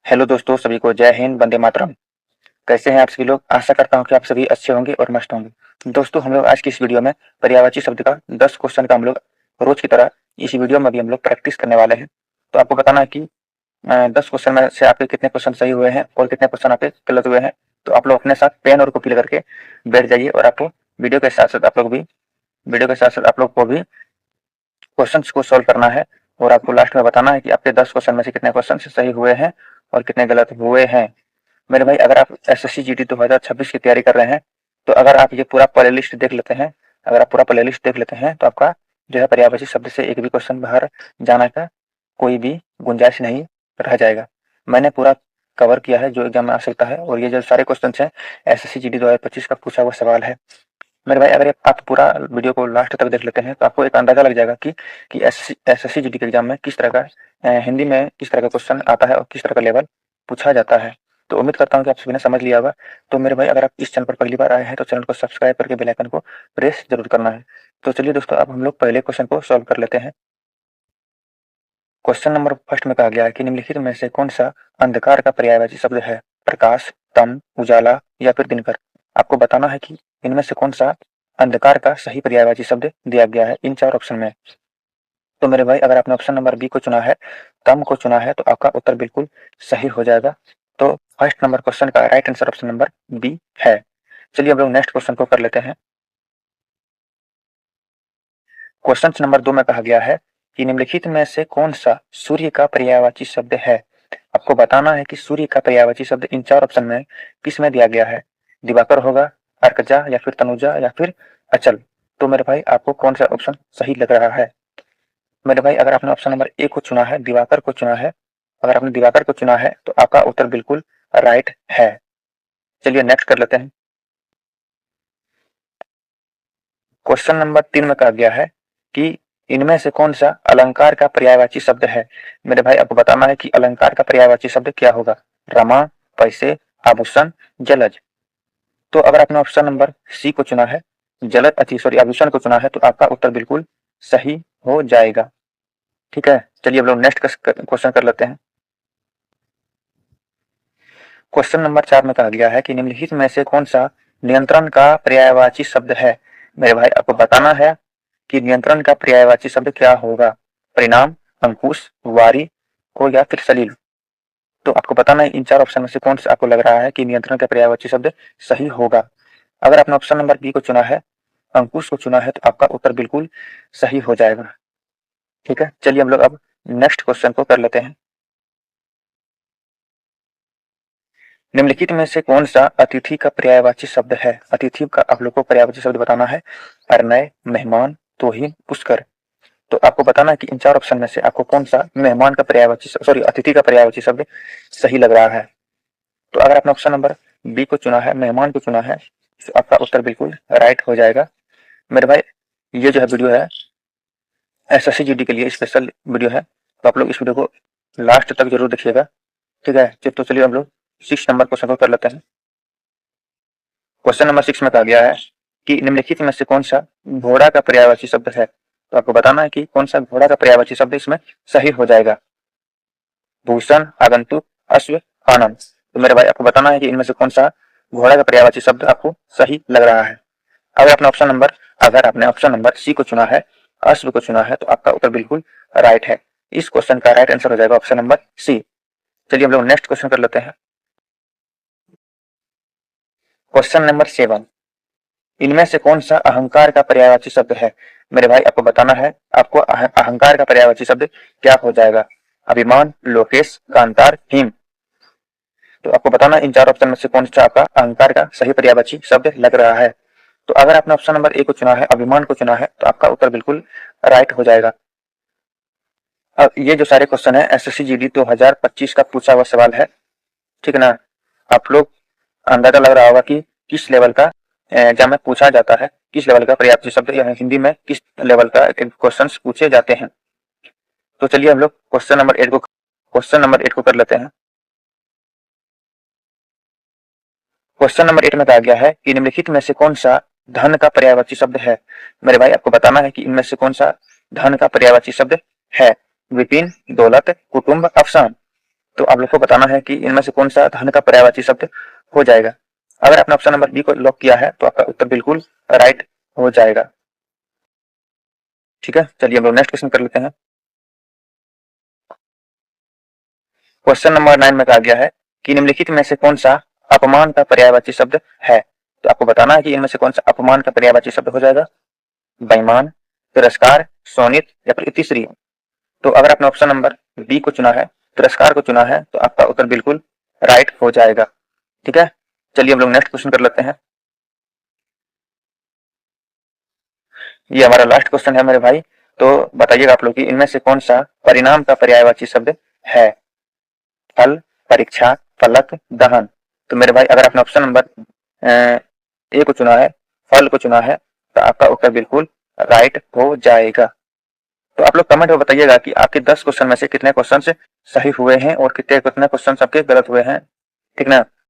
Hello दोस्तों, सभी को जय हिंद, वंदे मातरम। कैसे हैं आप सभी लोग? आशा करता हूं कि आप सभी अच्छे होंगे और मस्त होंगे। दोस्तों, हम लोग आज की इस वीडियो में पर्यायवाची शब्द का 10 क्वेश्चन का हम लोग रोज की तरह इस वीडियो में भी हम लोग प्रैक्टिस करने वाले हैं। तो आपको बताना है कि 10 क्वेश्चन में से आपके कितने क्वेश्चन सही हुए हैं और कितने क्वेश्चन आपके गलत हुए हैं। तो आप लोग अपने साथ पेन और कॉपी लेकर के बैठ जाइए और आपको वीडियो के साथ साथ आप लोग को भी क्वेश्चन को सॉल्व करना है और आपको लास्ट में बताना है कि आपके 10 क्वेश्चन में से कितने क्वेश्चन सही हुए हैं और कितने गलत हुए हैं। मेरे भाई, अगर आप एसएससी जीडी 2026 की तैयारी कर रहे हैं तो अगर आप ये पूरा प्ले लिस्ट देख लेते हैं तो आपका जो है पर्यायवाची शब्द से एक भी क्वेश्चन बाहर जाने का कोई भी गुंजाइश नहीं रह जाएगा। मैंने पूरा कवर किया है जो एग्जाम में आ सकता है और ये जो सारे क्वेश्चन हैं एसएससी जीडी 2025 का पूछा हुआ सवाल है। मेरे भाई, अगर आप पूरा वीडियो को लास्ट तक देख लेते हैं तो आपको एक अंदाजा लग जाएगा कि एसएससी जीडी के एग्जाम में किस तरह का हिंदी में किस तरह का क्वेश्चन आता है और किस तरह का लेवल पूछा जाता है। तो उम्मीद करता हूँ कि आप सभी ने समझ लिया होगा। तो मेरे भाई, अगर आप इस चैनल पर पहली बार आए हैं तो चैनल को सब्सक्राइब करके बेल आइकन को प्रेस जरूर करना है। तो चलिए दोस्तों, अब हम लोग पहले क्वेश्चन को सॉल्व कर लेते हैं। क्वेश्चन नंबर फर्स्ट में कहा गया है कि निम्नलिखित में से कौन सा अंधकार का पर्यायवाची शब्द है? प्रकाश, तम, उजाला या फिर दिनकर। आपको बताना है कि इनमें से कौन सा अंधकार का सही पर्यायवाची शब्द दिया गया है इन चार ऑप्शन में। तो मेरे भाई, अगर आपने ऑप्शन नंबर बी को चुना है, तम को चुना है, तो आपका उत्तर बिल्कुल सही हो जाएगा। तो फर्स्ट नंबर क्वेश्चन का right answer option number b है। चलिए हम लोग नेक्स्ट क्वेश्चन को कर लेते हैं। क्वेश्चन नंबर 2 में कहा गया है कि निम्नलिखित में से कौन सा सूर्य का पर्यायवाची शब्द है? आपको बताना है कि सूर्य का पर्यायवाची शब्द इन चार ऑप्शन में किस में दिया गया है। दिवाकर होगा, अर्कजा या फिर तनुजा या फिर अचल। तो मेरे भाई, आपको कौन सा ऑप्शन सही लग रहा है? मेरे भाई, अगर आपने ऑप्शन नंबर ए को चुना है, दिवाकर को चुना है, अगर आपने दिवाकर को चुना है तो आपका उत्तर बिल्कुल राइट है। चलिए नेक्स्ट कर लेते हैं। क्वेश्चन नंबर 3 में कहा गया है कि इनमें से कौन सा अलंकार का पर्यायवाची शब्द है? मेरे भाई, आपको बताना है कि अलंकार का पर्यायवाची शब्द क्या होगा। रमा, पैसे, आभूषण, जलज। तो अगर आपने ऑप्शन नंबर सी को चुना है, आभूषण को चुना है, तो आपका उत्तर बिल्कुल सही हो जाएगा। ठीक है, चलिए हम लोग नेक्स्ट क्वेश्चन कर लेते हैं। क्वेश्चन नंबर 4 में कहा गया है कि निम्नलिखित में से कौन सा नियंत्रण का पर्यायवाची शब्द है? मेरे भाई, आपको बताना है कि नियंत्रण का पर्यायवाची शब्द क्या होगा। परिणाम, अंकुश, वारी को या फिर सलील। तो आपको बताना है इन चार ऑप्शन में से कौन सा आपको लग रहा है कि नियंत्रण का पर्यायवाची शब्द सही होगा। अगर आपने ऑप्शन नंबर बी को चुना है, अंकुश को चुना है, तो आपका उत्तर बिल्कुल सही हो जाएगा। ठीक है, चलिए हम लोग अब नेक्स्ट क्वेश्चन को कर लेते हैं। निम्नलिखित में से कौन सा अतिथि का पर्यायवाची शब्द है? अतिथि का आप लोग को पर्यायवाची शब्द बताना है। अरनय, मेहमान, तोहिन, पुष्कर। तो आपको बताना है कि इन चार ऑप्शन में से आपको कौन सा मेहमान का अतिथि का पर्यायवाची शब्द सही लग रहा है। तो अगर आपने ऑप्शन नंबर बी को चुना है, मेहमान को चुना है, तो आपका उत्तर बिल्कुल राइट हो जाएगा। मेरे भाई, ये जो है वीडियो है एसएससी जीडी के लिए स्पेशल वीडियो है, तो आप लोग इस वीडियो को लास्ट तक जरूर देखिएगा। ठीक है, तो चलिए हम लोग 6 नंबर क्वेश्चन को कर लेते हैं। क्वेश्चन नंबर 6 में कहा गया है कि निम्नलिखित में से कौन सा घोड़ा का पर्यायवाची शब्द है? तो आपको बताना है कि कौन सा घोड़ा का पर्यायवाची शब्द इसमें सही हो जाएगा। भूषण, आगंतुक, अश्व, आनंद। तो मेरे भाई, आपको बताना है कि इनमें से कौन सा घोड़ा का पर्यायवाची शब्द आपको सही लग रहा है। अगर आपने ऑप्शन नंबर सी को चुना है, अश्व को चुना है, तो आपका उत्तर बिल्कुल राइट है। इस क्वेश्चन का राइट आंसर हो जाएगा ऑप्शन नंबर सी। चलिए हम लोग नेक्स्ट क्वेश्चन कर लेते हैं। क्वेश्चन नंबर 7, इनमें से कौन सा अहंकार का पर्यायवाची शब्द है? मेरे भाई, आपको बताना है आपको अहंकार का पर्यायवाची शब्द क्या हो जाएगा। अभिमान, लोकेश, कांतार, हिम। तो आपको बताना इन चार ऑप्शन में से कौन सा आपका अहंकार का सही पर्यायवाची शब्द लग रहा है। तो अगर आपने ऑप्शन नंबर ए को चुना है, अभिमान को चुना है, तो आपका उत्तर बिल्कुल राइट हो जाएगा। अब ये जो सारे क्वेश्चन है एसएससी जीडी 2025 का पूछा हुआ सवाल है। ठीक है ना? आप लोग अंदाजा लग रहा होगा कि किस लेवल का एग्जाम में पूछा जाता है, किस लेवल का पर्यायवाची शब्द या हिंदी में किस लेवल का क्वेश्चन पूछे जाते हैं। तो चलिए हम लोग क्वेश्चन नंबर 8 को कर लेते हैं। क्वेश्चन नंबर 8 में कहा गया है कि निम्नलिखित में से कौन सा धन का पर्यायवाची शब्द है? मेरे भाई, आपको बताना है कि इनमें से कौन सा धन का पर्यायवाची शब्द है। विपिन, दौलत, कुटुंब, अफसान। तो आप लोग को बताना है कि इनमें से कौन सा धन का पर्यायवाची शब्द हो जाएगा। अगर आपने ऑप्शन नंबर बी को लॉक किया है तो आपका उत्तर बिल्कुल राइट हो जाएगा। ठीक है, चलिए हम लोग नेक्स्ट क्वेश्चन कर लेते हैं। क्वेश्चन नंबर 9 में कहा गया है कि निम्नलिखित में से कौन सा अपमान का पर्यायवाची शब्द है। तो आपको बताना है कि इनमें से कौन सा अपमान का पर्यायवाची शब्द हो जाएगा। बेईमान, तिरस्कार, शोणित या फिर इतिश्री। तो अगर आपने ऑप्शन नंबर बी को चुना है, तिरस्कार को चुना है, तो आपका उत्तर बिल्कुल राइट हो जाएगा। ठीक है, चलिए हम लोग नेक्स्ट क्वेश्चन कर लेते हैं। ये हमारा लास्ट क्वेश्चन है मेरे भाई। तो बताइएगा आप लोग कि इनमें से कौन सा परिणाम का पर्यायवाची शब्द है। फल, परीक्षा, फलक, दहन। तो मेरे भाई अगर आपने ऑप्शन नंबर ए को चुना है, फल को चुना है, तो आपका उत्तर बिल्कुल राइट हो जाएगा। तो आप लोग कमेंट में बताइएगा कि आपके 10 क्वेश्चन में से कितने क्वेश्चन सही हुए हैं और कितने कितने क्वेश्चन आपके गलत हुए हैं। ठीक ना।